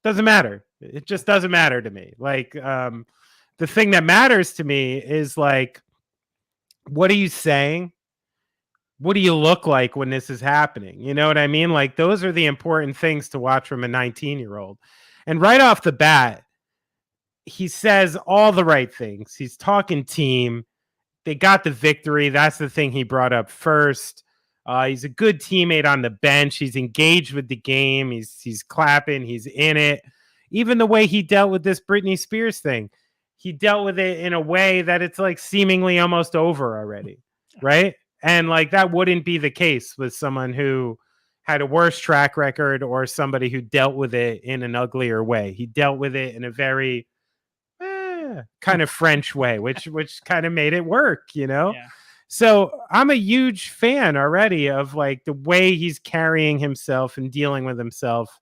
Doesn't matter. It just doesn't matter to me. Like, the thing that matters to me is like, what are you saying? What do you look like when this is happening? You know what I mean? Like, those are the important things to watch from a 19-year-old. And right off the bat, he says all the right things. He's talking team. They got the victory. That's the thing he brought up first. He's a good teammate on the bench. He's engaged with the game. He's clapping. He's in it. Even the way he dealt with this Britney Spears thing, he dealt with it in a way that it's like seemingly almost over already, right? And like that wouldn't be the case with someone who had a worse track record or somebody who dealt with it in an uglier way. He dealt with it in a very kind of French way, which kind of made it work, Yeah. So I'm a huge fan already of like the way he's carrying himself and dealing with himself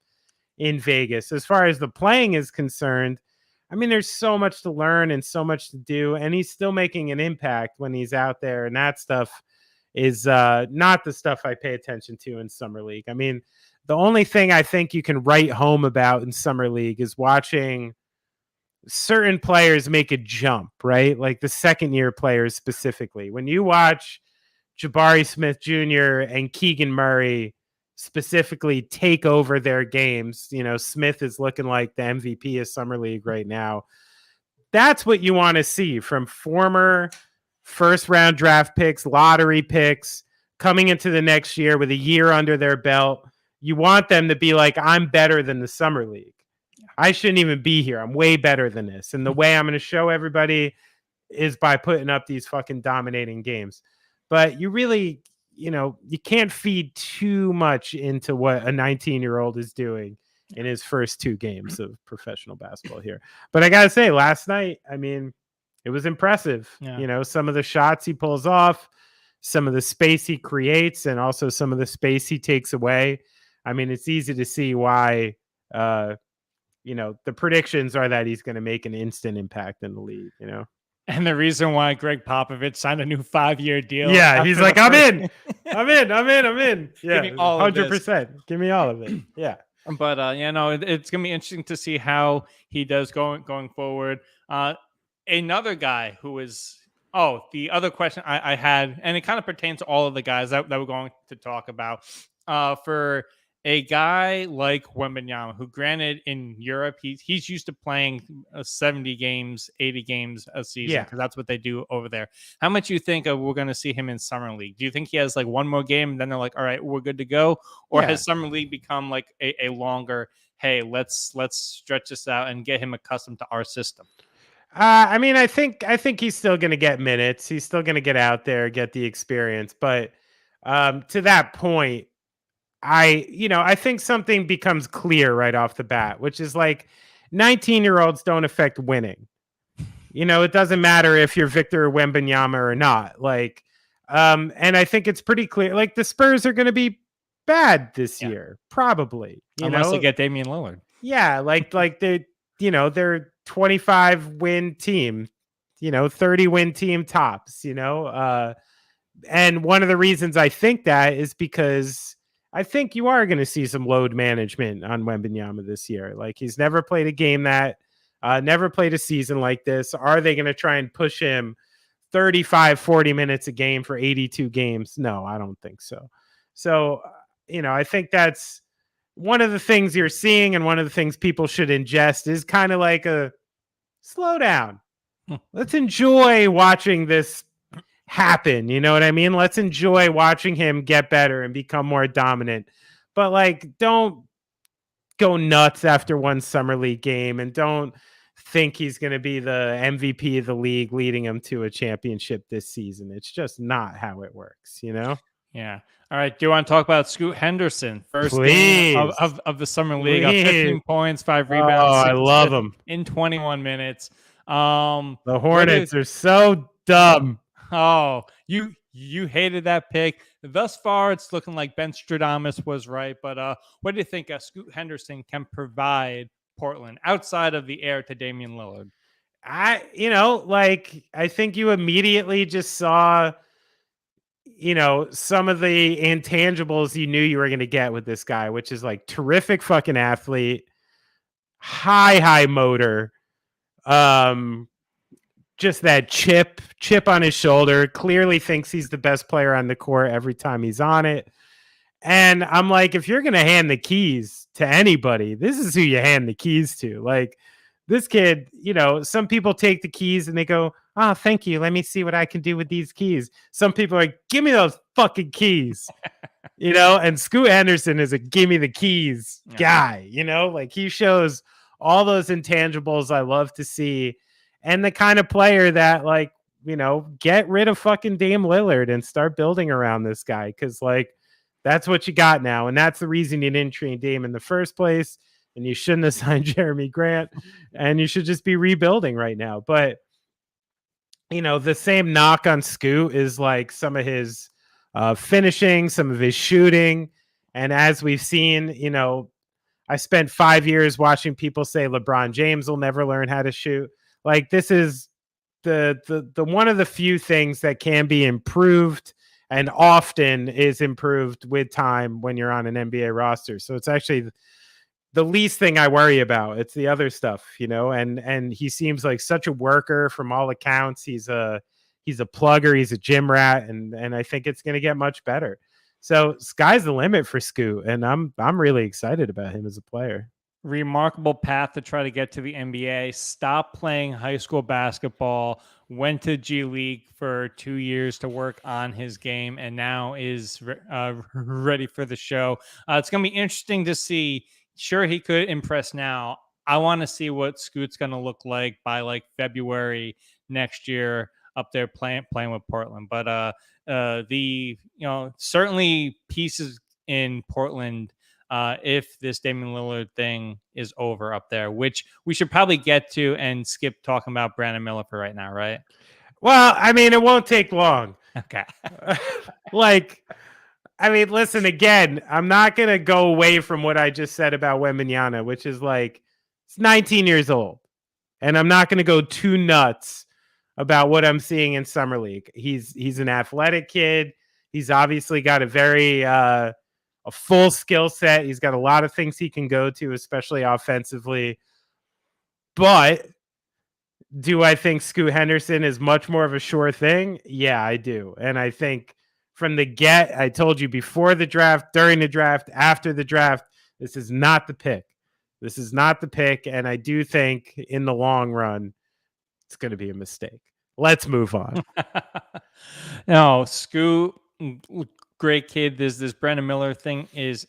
in Vegas. As far as the playing is concerned, I mean, there's so much to learn and so much to do, and he's still making an impact when he's out there. And that stuff is not the stuff I pay attention to in Summer League. I mean, the only thing I think you can write home about in Summer League is watching certain players make a jump, right? Like the second-year players specifically. When you watch Jabari Smith Jr. and Keegan Murray specifically take over their games, Smith is looking like the MVP of Summer League right now. That's what you want to see from former first-round draft picks, lottery picks, coming into the next year with a year under their belt. You want them to be like, I'm better than the Summer League. I shouldn't even be here. I'm way better than this. And the way I'm going to show everybody is by putting up these fucking dominating games. But you really, you can't feed too much into what a 19-year-old is doing in his first 2 games of professional basketball here. But I got to say, last night, I mean, it was impressive. Yeah. Some of the shots he pulls off, some of the space he creates, and also some of the space he takes away. I mean, it's easy to see why, the predictions are that he's going to make an instant impact in the league, And the reason why Greg Popovich signed a new 5-year deal. Yeah, he's like, I'm in. Yeah, Give me all 100%. Give me all of it. Yeah. But, it's going to be interesting to see how he does going forward. Another guy who is Oh, the other question I had, and it kind of pertains to all of the guys that we're going to talk about. For a guy like Wembanyama, who granted in Europe, he's used to playing 70 games, 80 games a season, Yeah. because that's what they do over there. How much you think we're going to see him in Summer League? Do you think he has like one more game and then they're like, all right, we're good to go? Or Yeah. has Summer League become like a longer, hey, let's stretch this out and get him accustomed to our system? I mean, I think he's still going to get minutes. He's still going to get out there, get the experience. But to that point, I think something becomes clear right off the bat, which is like 19-year-olds don't affect winning. It doesn't matter if you're Victor Wembanyama or not. Like, and I think it's pretty clear. Like the Spurs are going to be bad this year, probably. Unless they get Damian Lillard. Yeah, like they're 25 win team, 30 win team tops, and one of the reasons I think that is because I think you are going to see some load management on Wembanyama this year. Like he's never played a game never played a season like this. Are they going to try and push him 35, 40 minutes a game for 82 games? No, I don't think so. So, I think that's one of the things you're seeing, and one of the things people should ingest is kind of like a slow down. Let's enjoy watching this happen. You know what I mean? Let's enjoy watching him get better and become more dominant. But like, don't go nuts after one Summer League game, and don't think he's going to be the MVP of the league leading him to a championship this season. It's just not how it works, Yeah. All right. Do you want to talk about Scoot Henderson? First Please. game of the Summer League. 15 points, 5 rebounds. Oh, I love him. In 21 minutes. The Hornets are so dumb. Oh, you hated that pick. Thus far, it's looking like Ben Stradamus was right. But what do you think Scoot Henderson can provide Portland outside of the heir to Damian Lillard? I think you immediately just saw some of the intangibles you knew you were going to get with this guy, which is like terrific fucking athlete, high motor, just that chip on his shoulder, clearly thinks he's the best player on the court every time he's on it. And I'm like, if you're going to hand the keys to anybody, this is who you hand the keys to. Like this kid, some people take the keys and they go, oh, thank you. Let me see what I can do with these keys. Some people are like, give me those fucking keys, and Scoot Henderson is a give me the keys guy, like he shows all those intangibles I love to see. And the kind of player that like, get rid of fucking Dame Lillard and start building around this guy. Cause like, that's what you got now. And that's the reason you didn't train Dame in the first place. And you shouldn't have signed Jeremy Grant, and you should just be rebuilding right now. But, the same knock on Scoot is like some of his finishing, some of his shooting. And as we've seen, I spent 5 years watching people say LeBron James will never learn how to shoot. Like this is the one of the few things that can be improved, and often is improved with time when you're on an NBA roster. So it's actually the least thing I worry about. It's the other stuff, and he seems like such a worker from all accounts. He's a plugger, he's a gym rat, and I think it's going to get much better. So sky's the limit for Scoot, and I'm really excited about him as a player. Remarkable path to try to get to the NBA. Stopped playing high school basketball, went to G League for 2 years to work on his game, and now is ready for the show. It's going to be interesting to see. Sure, he could impress now. I want to see what Scoot's going to look like by like February next year up there playing with Portland. But certainly pieces in Portland if this Damian Lillard thing is over up there, which we should probably get to and skip talking about Brandon Miller for right now, right? Well, I mean, it won't take long. Okay. Listen, again, I'm not going to go away from what I just said about Wembanyama, which is like, it's 19 years old. And I'm not going to go too nuts about what I'm seeing in Summer League. He's an athletic kid. He's obviously got a full skill set. He's got a lot of things he can go to, especially offensively. But Do I think Scoot Henderson is much more of a sure thing? Yeah, I do. And I think from the get, I told you before the draft, during the draft, after the draft, this is not the pick. This is not the pick. And I do think in the long run, it's going to be a mistake. Let's move on. No, Scoot, great kid. This Brandon Miller thing is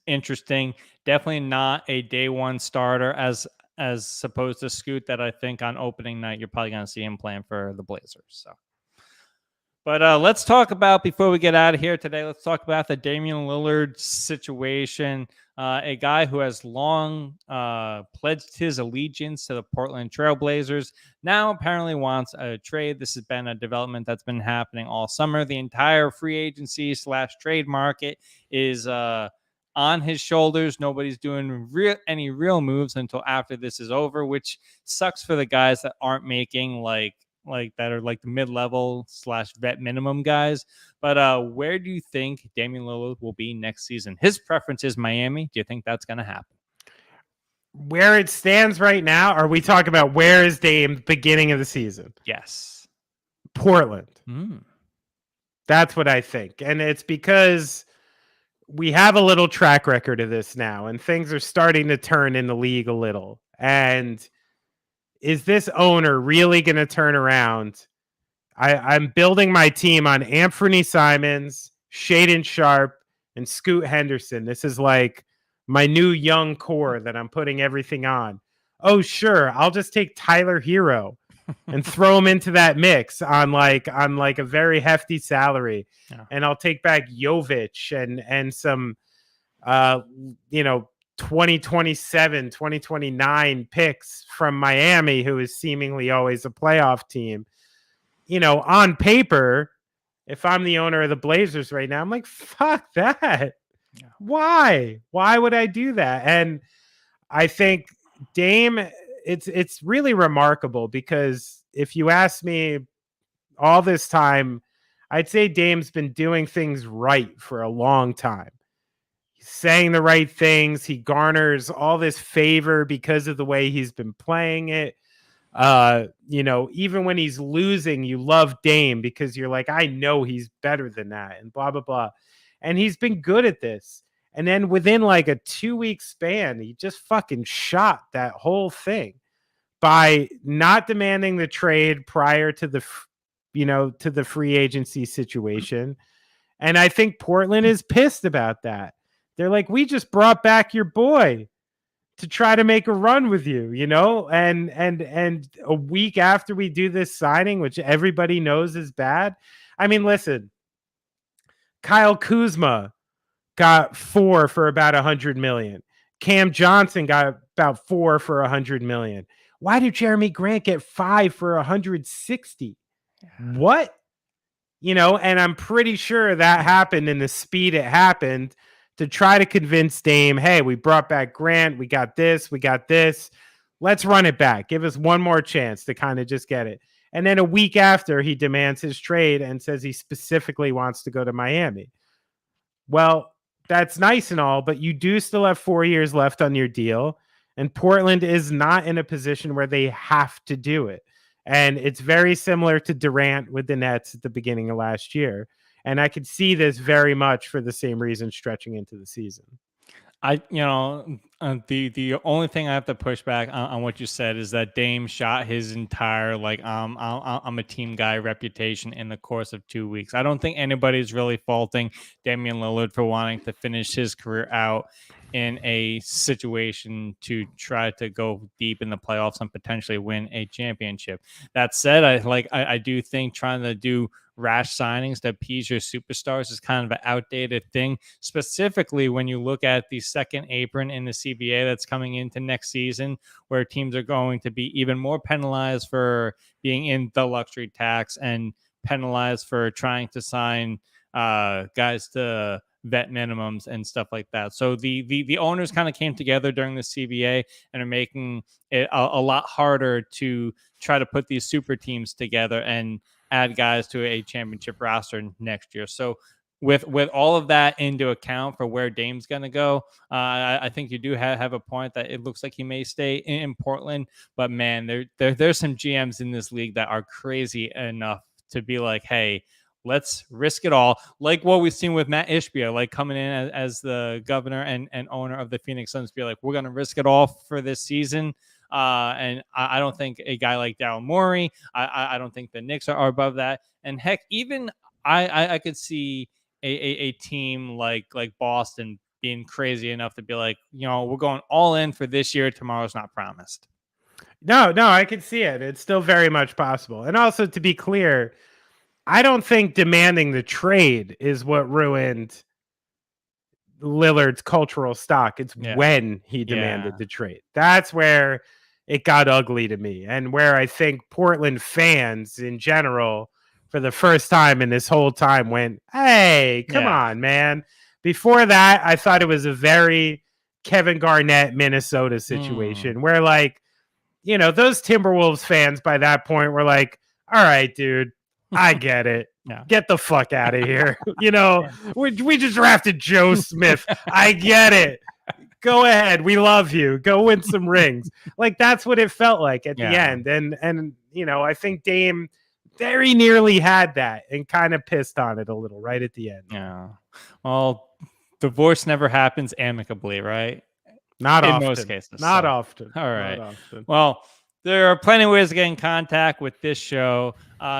interesting. Definitely not a day one starter as opposed to Scoot that I think on opening night you're probably going to see him playing for the Blazers. So, but let's talk about, before we get out of here today, let's talk about the Damian Lillard situation. A guy who has long pledged his allegiance to the Portland Trail Blazers now apparently wants a trade. This has been a development that's been happening all summer. The entire free agency / trade market is on his shoulders. Nobody's doing any real moves until after this is over, which sucks for the guys that aren't making like that are like the mid-level / vet minimum guys. But where do you think Damian Lillard will be next season? His preference is Miami. Do you think that's going to happen? Where it stands right now, are we talking about where is Dame beginning of the season? Yes. Portland. That's what I think. And it's because we have a little track record of this now, and things are starting to turn in the league a little. And is this owner really going to turn around? I'm building my team on Anthony Simons, Shaedon Sharpe, and Scoot Henderson. This is like my new young core that I'm putting everything on. Oh, sure. I'll just take Tyler Hero and throw him into that mix on like a very hefty salary. Yeah. And I'll take back Jovic and some, 2027, 2029 picks from Miami, who is seemingly always a playoff team. On paper, if I'm the owner of the Blazers right now, I'm like, fuck that. Yeah. Why would I do that? And I think Dame, it's really remarkable, because if you ask me all this time, I'd say Dame's been doing things right for a long time. He's saying the right things. He garners all this favor because of the way he's been playing it. Even when he's losing, you love Dame because you're like, I know he's better than that, and blah, blah, blah. And he's been good at this. And then within like a 2-week span, he just fucking shot that whole thing by not demanding the trade prior to the free agency situation. And I think Portland is pissed about that. They're like, we just brought back your boy to try to make a run with you, and a week after we do this signing, which everybody knows is bad. I mean, listen, Kyle Kuzma got 4 for about $100 million. Cam Johnson got about 4 for $100 million. Why did Jeremy Grant get 5 for 160? What? And I'm pretty sure that happened in the speed it happened to try to convince Dame, hey, we brought back Grant. We got this. Let's run it back. Give us one more chance to kind of just get it. And then a week after, he demands his trade and says he specifically wants to go to Miami. Well, that's nice and all, but you do still have 4 years left on your deal. And Portland is not in a position where they have to do it. And it's very similar to Durant with the Nets at the beginning of last year. And I could see this very much for the same reason stretching into the season. The only thing I have to push back on what you said is that Dame shot his entire I'm a team guy reputation in the course of 2 weeks. I don't think anybody's really faulting Damian Lillard for wanting to finish his career out in a situation to try to go deep in the playoffs and potentially win a championship. That said, I do think trying to do rash signings to appease your superstars is kind of an outdated thing, specifically when you look at the second apron in the CBA that's coming into next season, where teams are going to be even more penalized for being in the luxury tax and penalized for trying to sign guys to vet minimums and stuff like that. So the owners kind of came together during the CBA and are making it a lot harder to try to put these super teams together and add guys to a championship roster next year. So with all of that into account for where Dame's going to go, I think you do have a point that it looks like he may stay in Portland. But man, there's some GMs in this league that are crazy enough to be like, hey, let's risk it all. Like what we've seen with Matt Ishbia, like coming in as the governor and owner of the Phoenix Suns, be like, we're going to risk it all for this season. And I don't think a guy like Daryl Morey, I don't think the Knicks are above that. And heck, even I could see a team like Boston being crazy enough to be like, we're going all in for this year. Tomorrow's not promised. No, I can see it. It's still very much possible. And also, to be clear, I don't think demanding the trade is what ruined Lillard's cultural stock. It's when he demanded the trade. That's where it got ugly to me, and where I think Portland fans in general, for the first time in this whole time, went, hey, come on, man. Before that, I thought it was a very Kevin Garnett, Minnesota situation where, like, those Timberwolves fans by that point were like, all right, dude, I get it. Get the fuck out of here. We just drafted Joe Smith. I get it. Go ahead. We love you. Go win some rings. Like, that's what it felt like at the end. And I think Dame very nearly had that and kind of pissed on it a little right at the end. Yeah. Well, divorce never happens amicably, right? Not in often. most cases. Not often. All right. Not often. Well, there are plenty of ways to get in contact with this show.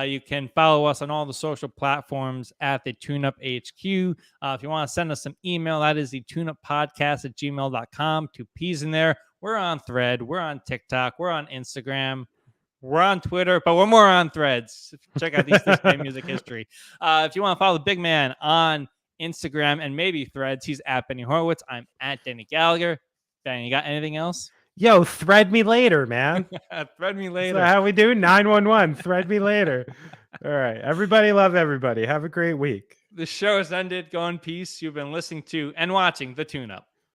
You can follow us on all the social platforms at the TuneUp HQ. If you want to send us some email, that is the tuneuppodcast@gmail.com. 2 P's in there. We're on Thread. We're on TikTok. We're on Instagram. We're on Twitter, but we're more on Threads. Check out these music history. If you want to follow the big man on Instagram and maybe Threads, he's at Benny Horowitz. I'm at Deny Gallagher. Ben, you got anything else? Yo, thread me later, man. Thread me later. So how we do? 911. Thread me later. All right. Everybody love everybody. Have a great week. The show has ended. Go in peace. You've been listening to and watching The Tune Up.